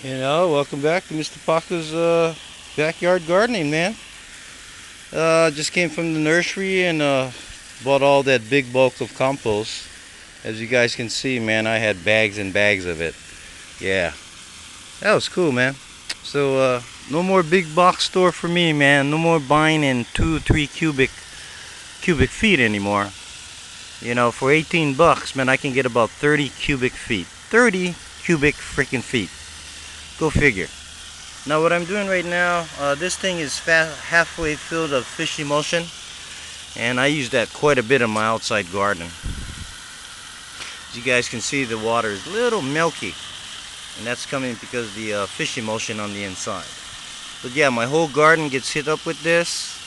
Welcome back to Mr. Paco's backyard gardening, man. Just came from the nursery and bought all that big bulk of compost. As you guys can see, man, I had bags and bags of it. Yeah, that was cool, man. So, no more big box store for me, man. No more buying in 2, 3 cubic feet anymore. For 18 bucks, man, I can get about 30 cubic feet. 30 cubic freaking feet. Go figure. Now what I'm doing right now, this thing is halfway filled of fish emulsion, and I use that quite a bit in my outside garden. As you guys can see, the water is a little milky, and that's coming because the fish emulsion on the inside. But yeah, my whole garden gets hit up with this,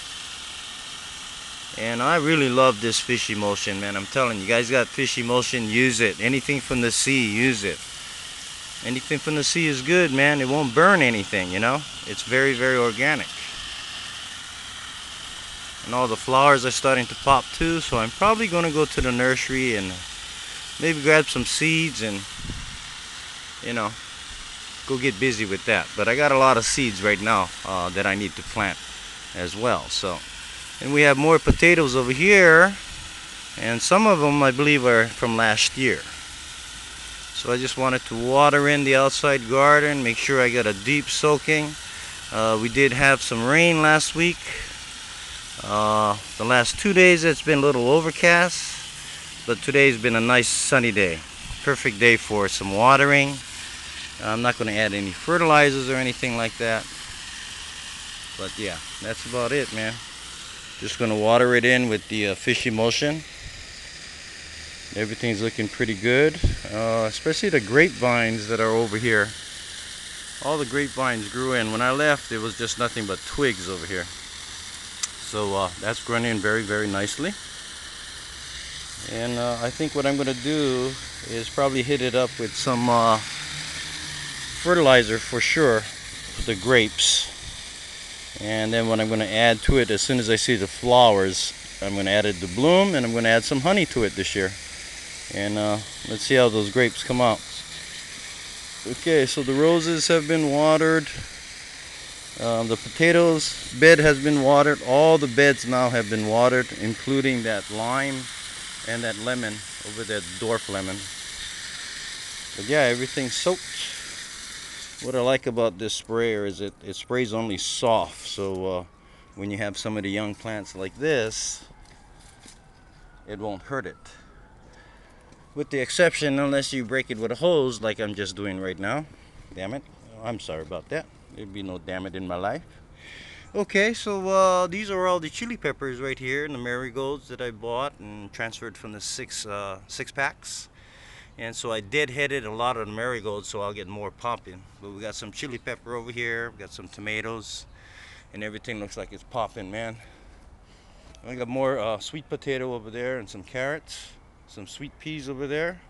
and I really love this fish emulsion, man. I'm telling you, guys got fish emulsion, use it. Anything from the sea, use it. Anything from the sea is good, man. It won't burn anything. It's very, very organic. And all the flowers are starting to pop too, so I'm probably going to go to the nursery and maybe grab some seeds and, go get busy with that. But I got a lot of seeds right now that I need to plant as well. And we have more potatoes over here, and some of them I believe are from last year. So I just wanted to water in the outside garden, make sure I got a deep soaking. We did have some rain last week. The last 2 days it's been a little overcast, but today's been a nice sunny day. Perfect day for some watering. I'm not going to add any fertilizers or anything like that. But yeah, that's about it, man. Just going to water it in with the fish emulsion. Everything's looking pretty good, especially the grapevines that are over here. All the grapevines grew in. When I left, it was just nothing but twigs over here. So that's growing in very, very nicely. And I think what I'm going to do is probably hit it up with some fertilizer for sure for the grapes. And then what I'm going to add to it, as soon as I see the flowers, I'm going to add it to bloom, and I'm going to add some honey to it this year. And let's see how those grapes come out. Okay, so the roses have been watered. The potatoes bed has been watered. All the beds now have been watered, including that lime and that lemon over there, dwarf lemon. But yeah, everything's soaked. What I like about this sprayer is it sprays only soft. So when you have some of the young plants like this, it won't hurt it. With the exception, unless you break it with a hose like I'm just doing right now. Damn it. I'm sorry about that. There'd be no damn it in my life. Okay, so these are all the chili peppers right here, and the marigolds that I bought and transferred from the six packs. And so I deadheaded a lot of the marigolds, so I'll get more popping. But we got some chili pepper over here, we got some tomatoes, and everything looks like it's popping, man. I got more sweet potato over there and some carrots. Some sweet peas over there.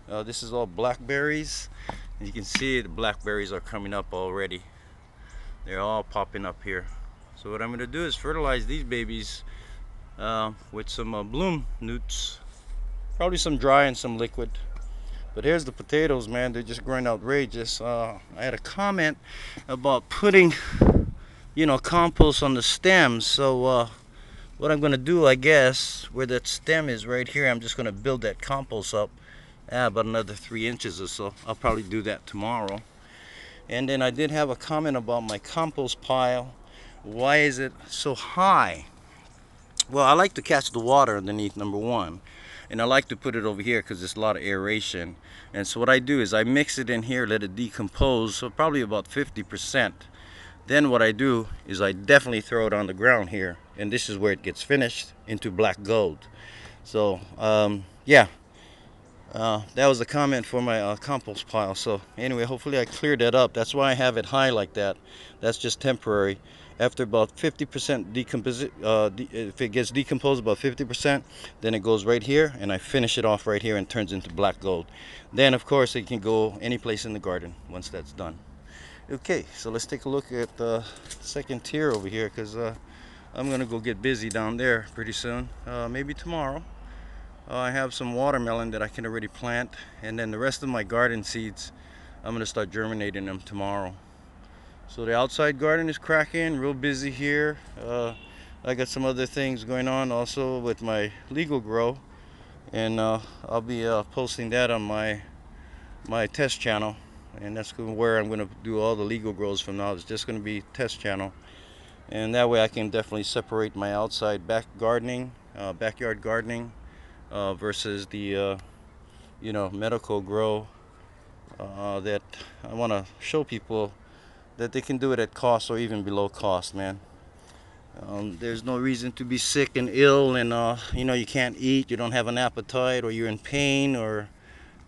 This is all blackberries. As you can see, the blackberries are coming up already. They're all popping up here. So what I'm going to do is fertilize these babies with some bloom newts. Probably some dry and some liquid. But here's the potatoes, man. They're just growing outrageous. I had a comment about putting, compost on the stems. So what I'm going to do, I guess, where that stem is right here, I'm just going to build that compost up about another 3 inches or so. I'll probably do that tomorrow. And then I did have a comment about my compost pile. Why is it so high? Well, I like to catch the water underneath, number one. And I like to put it over here because there's a lot of aeration. And so what I do is I mix it in here, let it decompose, so probably about 50%. Then what I do is I definitely throw it on the ground here, and this is where it gets finished, into black gold. So yeah, that was a comment for my compost pile. So anyway, hopefully I cleared that up. That's why I have it high like that. That's just temporary. After about 50% if it gets decomposed about 50%, then it goes right here, and I finish it off right here and turns into black gold. Then of course it can go any place in the garden once that's done. Okay, so let's take a look at the second tier over here, because I'm gonna go get busy down there pretty soon, maybe tomorrow. I have some watermelon that I can already plant, and then the rest of my garden seeds I'm gonna start germinating them tomorrow. So the outside garden is cracking, real busy here. I got some other things going on also with my legal grow, and I'll be posting that on my test channel, and that's where I'm going to do all the legal grows from now. It's just going to be test channel, and that way I can definitely separate my outside backyard gardening versus the medical grow that I want to show people that they can do it at cost or even below cost, man. There's no reason to be sick and ill, and you can't eat, you don't have an appetite, or you're in pain, or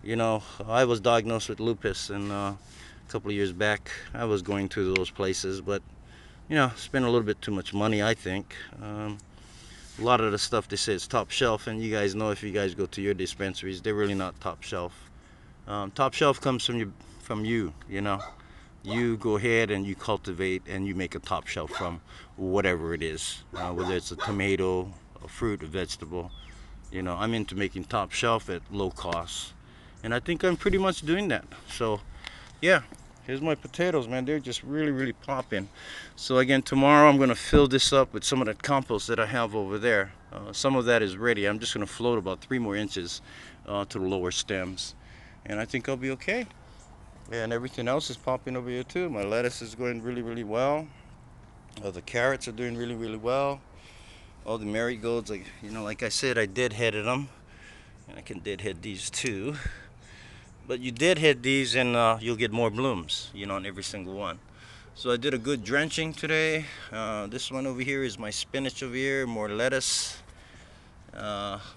I was diagnosed with lupus, and a couple of years back I was going to those places, but spent a little bit too much money, I think. A lot of the stuff they say is top shelf, and you guys know, if you guys go to your dispensaries, they're really not top shelf. Top shelf comes from you. You go ahead and you cultivate and you make a top shelf from whatever it is, whether it's a tomato, a fruit, a vegetable. I'm into making top shelf at low cost, and I think I'm pretty much doing that. So yeah, here's my potatoes, man. They're just really popping. So again, tomorrow I'm going to fill this up with some of that compost that I have over there. Some of that is ready. I'm just going to float about 3 more inches to the lower stems, and I think I'll be okay. And everything else is popping over here too. My lettuce is going really well. The carrots are doing really well. All the marigolds, like I said, I deadheaded them, and I can deadhead these too. But you deadhead these, and you'll get more blooms, on every single one. So I did a good drenching today. This one over here is my spinach over here, more lettuce.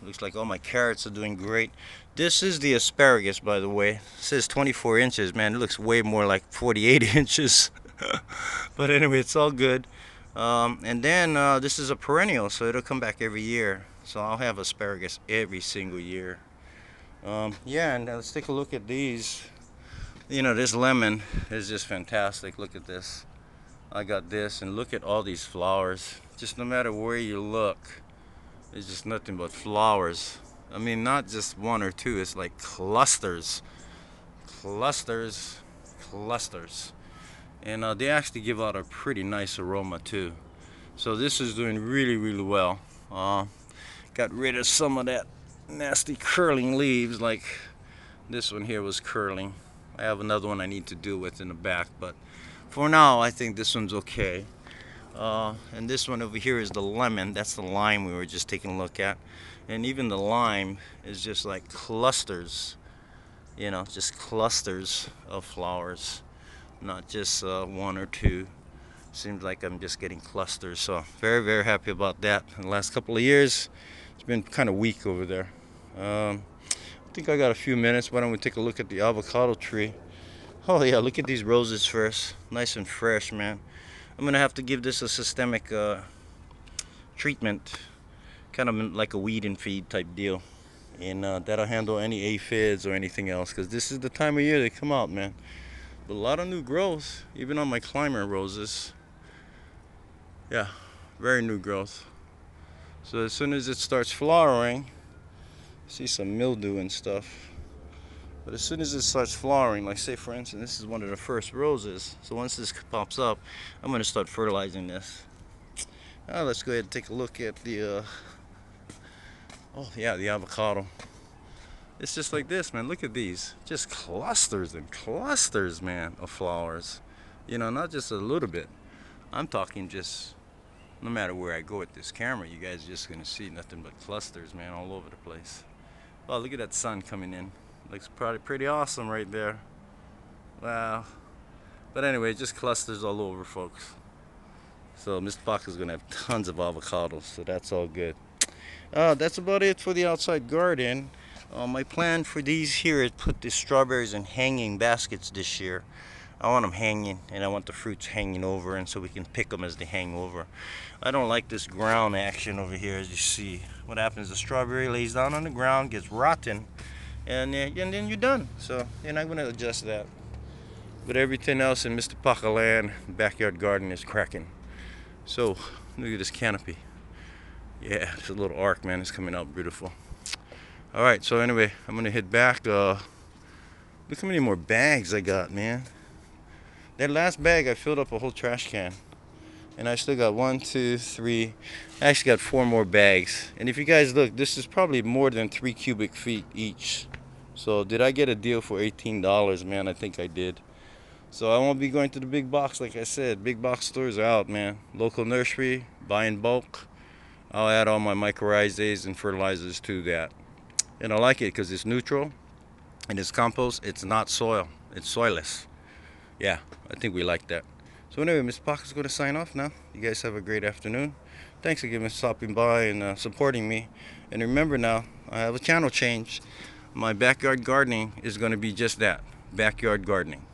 Looks like all my carrots are doing great. This is the asparagus, by the way. It says 24 inches, man. It looks way more like 48 inches. But anyway, it's all good. And then this is a perennial, so it'll come back every year. So I'll have asparagus every single year. Yeah, and let's take a look at these. This lemon is just fantastic. Look at this. I got this, and look at all these flowers. Just no matter where you look, it's just nothing but flowers. I mean, not just one or two, it's like clusters. And they actually give out a pretty nice aroma too. So this is doing really well. Got rid of some of that nasty curling leaves, like this one here was curling. I have another one I need to deal with in the back, but for now I think this one's okay. And this one over here is the lemon. That's the lime we were just taking a look at. And even the lime is just like clusters, just clusters of flowers, not just one or two. Seems like I'm just getting clusters. So very happy about that. In the last couple of years, it's been kind of weak over there. I think I got a few minutes. Why don't we take a look at the avocado tree? Oh yeah, look at these roses first. Nice and fresh, man. I'm gonna have to give this a systemic treatment, kind of like a weed and feed type deal, and that'll handle any aphids or anything else, because this is the time of year they come out, man. But a lot of new growth, even on my climber roses. Yeah, very new growth. So as soon as it starts flowering, see some mildew and stuff. But as soon as it starts flowering, like say for instance, this is one of the first roses. So once this pops up, I'm going to start fertilizing this. Now let's go ahead and take a look at the, oh yeah, the avocado. It's just like this, man. Look at these. Just clusters and clusters, man, of flowers. Not just a little bit. I'm talking just, no matter where I go with this camera, you guys are just going to see nothing but clusters, man, all over the place. Oh, look at that sun coming in. Looks probably pretty awesome right there. Wow. But anyway, just clusters all over, folks. So Mr. Paca's gonna have tons of avocados, so that's all good. That's about it for the outside garden. My plan for these here is put the strawberries in hanging baskets this year. I want them hanging, and I want the fruits hanging over, and so we can pick them as they hang over. I don't like this ground action over here, as you see. What happens, the strawberry lays down on the ground, gets rotten, and then you're done. So I'm going to adjust that. But everything else in Mr. Paca land, backyard garden, is cracking. So look at this canopy. Yeah, it's a little arc, man. It's coming out beautiful. Alright, so anyway, I'm going to head back. Look how many more bags I got, man. That last bag I filled up a whole trash can. And I still got 1, 2, 3. I actually got 4 more bags. And if you guys look, this is probably more than 3 cubic feet each. So did I get a deal for $18, man? I think I did. So I won't be going to the big box, like I said. Big box stores are out, man. Local nursery, buy in bulk. I'll add all my mycorrhizas and fertilizers to that. And I like it because it's neutral and it's compost. It's not soil. It's soilless. Yeah, I think we like that. So anyway, Mr. Paca's going to sign off now. You guys have a great afternoon. Thanks again for stopping by and supporting me. And remember now, I have a channel change. My backyard gardening is going to be just that, backyard gardening.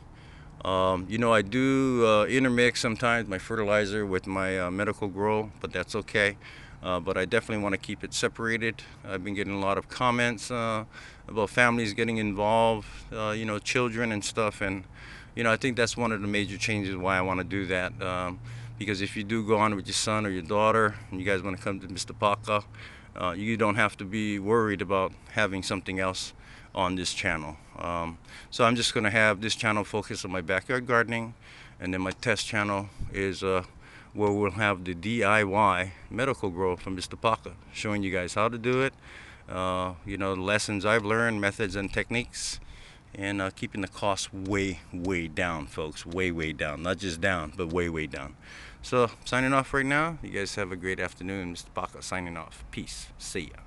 You know, I do intermix sometimes my fertilizer with my medical grow, but that's okay. But I definitely want to keep it separated. I've been getting a lot of comments about families getting involved, you know, children and stuff. And, you know, I think that's one of the major changes why I want to do that. Because if you do go on with your son or your daughter and you guys want to come to Mr. Paca, you don't have to be worried about having something else on this channel. So I'm just going to have this channel focus on my backyard gardening, and then my test channel is where we'll have the DIY medical grow from Mr. Paca, showing you guys how to do it, you know, the lessons I've learned, methods and techniques, and keeping the costs way down, folks. Way down. Not just down, but way down. So signing off right now. You guys have a great afternoon. Mr. Paca signing off. Peace. See ya.